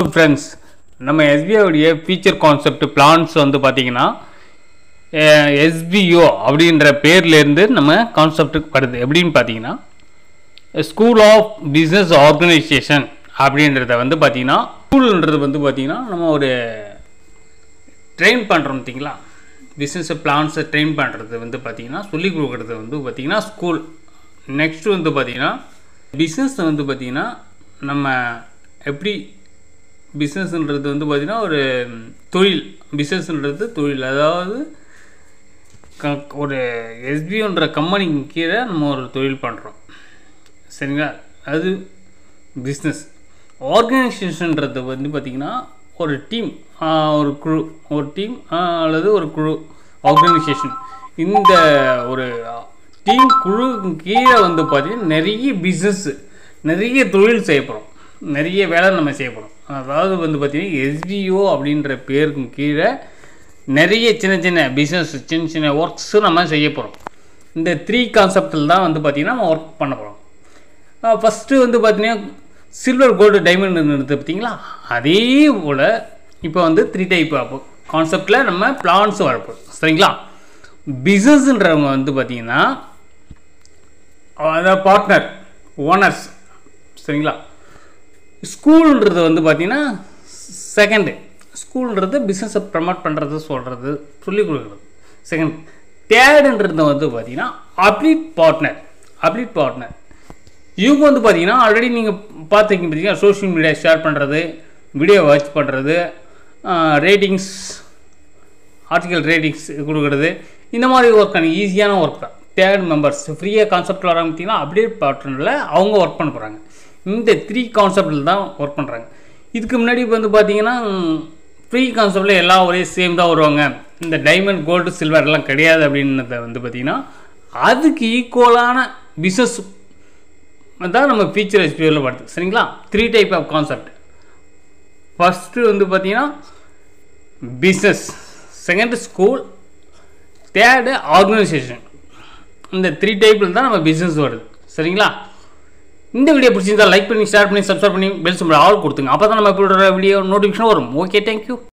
Friends நம்ம SBI உடைய feature concept plans வந்து பாத்தீங்கன்னா SBO அப்படிங்கற பேர்ல இருந்து நம்ம கான்செப்ட்டுக்கு வருது. எப்படின்னு பாத்தீங்கன்னா ஸ்கூல் ஆஃப் பிசினஸ் ஆர்கனைசேஷன் அப்படிங்கறத வந்து பாத்தீங்கன்னா ஸ்கூல்ன்றது வந்து பாத்தீங்கன்னா நம்ம ஒரு ட்ரெயின் பண்றோம் பாத்தீங்களா, பிசினஸ் பிளான்ஸ் ட்ரெயின் பண்றது வந்து பாத்தீங்கன்னா சொல்லி கொடுக்கிறது வந்து பாத்தீங்கன்னா ஸ்கூல். நெக்ஸ்ட் வந்து பாத்தீங்கன்னா பிசினஸ் வந்து பாத்தீங்கன்னா நம்ம எப்படி பிஸ்னஸ்ன்றது வந்து பார்த்திங்கன்னா ஒரு தொழில், பிஸ்னஸ்ன்றது தொழில். அதாவது ஒரு எஸ்பிஓன்ற கம்பெனிக்கு கீழே நம்ம ஒரு தொழில் பண்ணுறோம், சரிங்களா? அது பிஸ்னஸ். ஆர்கனைசேஷன்றது வந்து பார்த்திங்கன்னா ஒரு டீம், ஒரு குழு, ஒரு டீம் அல்லது ஒரு குழு, ஆர்கனைசேஷன். இந்த ஒரு டீம் குழு கீழே வந்து பார்த்திங்கன்னா நிறைய பிஸ்னஸ், நிறைய தொழில் செய்யப்படும், நிறைய வேலை நம்ம செய்யப்படும். அதாவது வந்து பார்த்திங்கன்னா SBO அப்படின்ற பேருக்கு கீழே நிறைய சின்ன சின்ன பிஸ்னஸ், சின்ன சின்ன ஒர்க்ஸு நம்ம செய்ய போகிறோம். இந்த 3 கான்செப்டில் தான் வந்து பார்த்திங்கன்னா நம்ம ஒர்க் பண்ண போகிறோம். ஃபஸ்ட்டு வந்து பார்த்திங்கன்னா சில்வர், கோல்டு, டைமண்ட் இருந்தது பார்த்திங்களா, அதே போல் இப்போ வந்து 3 டைப் ஆகும் கான்செப்டில் நம்ம பிளான்ஸ் வரப்போம், சரிங்களா? பிஸ்னஸ்ன்றவங்க வந்து பார்த்திங்கன்னா அதாவது பார்ட்னர், ஓனர்ஸ், சரிங்களா? ஸ்கூல்ன்றது வந்து பார்த்திங்கன்னா செகண்டு. ஸ்கூல்ன்றது பிஸ்னஸை ப்ரமோட் பண்ணுறது, சொல்கிறது, சொல்லிக் கொடுக்குறது செகண்ட். தேர்டுன்றது வந்து பார்த்திங்கன்னா அப்ளீட் பார்ட்னர். அப்ளீட் பார்ட்னர் இவங்க வந்து பார்த்திங்கன்னா ஆல்ரெடி நீங்கள் பார்த்துக்கிங்க பார்த்தீங்கன்னா சோஷியல் மீடியா ஷேர் பண்ணுறது, வீடியோ வாட்ச் பண்ணுறது, ரேட்டிங்ஸ், ஆர்டிக்கல் ரேட்டிங்ஸ் கொடுக்குறது, இந்த மாதிரி ஒர்க் பண்ணி ஈஸியான ஒர்க் தான். தேர்ட் மெம்பர்ஸ் ஃப்ரீயாக கான்செப்டில் வராங்க பார்த்திங்கன்னா அப்ளீட் பார்ட்னரில் அவங்க ஒர்க் பண்ண போகிறாங்க. இந்த 3 கான்செப்டில் தான் ஒர்க் பண்ணுறாங்க. இதுக்கு முன்னாடி வந்து பார்த்தீங்கன்னா ஃப்ரீ கான்செப்டில் எல்லாம் ஒரே சேம் தான் வருவாங்க, இந்த டைமண்ட், கோல்டு, சில்வர்லாம் கிடையாது அப்படின்றத வந்து பார்த்திங்கன்னா அதுக்கு ஈக்குவலான பிஸ்னஸ் தான் நம்ம ஃபீச்சர் SBOவில் வருது, சரிங்களா? 3 டைப் ஆஃப் கான்செப்ட். ஃபஸ்ட்டு வந்து பார்த்திங்கன்னா business, second school, third organisation. இந்த 3 டைப்பில் தான் நம்ம பிஸ்னஸ் வருது, சரிங்களா? இந்த வீடியோ பிடிச்சிருந்தா லைக் பண்ணி, ஷேர் பண்ணி, சப்ஸ்கிரைப் பண்ணி, பெல் சிம்பல் ஆல் கொடுத்துங்க. அப்போ தான் நம்ம இப்போட வீடியோ நோட்டிஃபிகேஷன் வரும். Okay, thank you.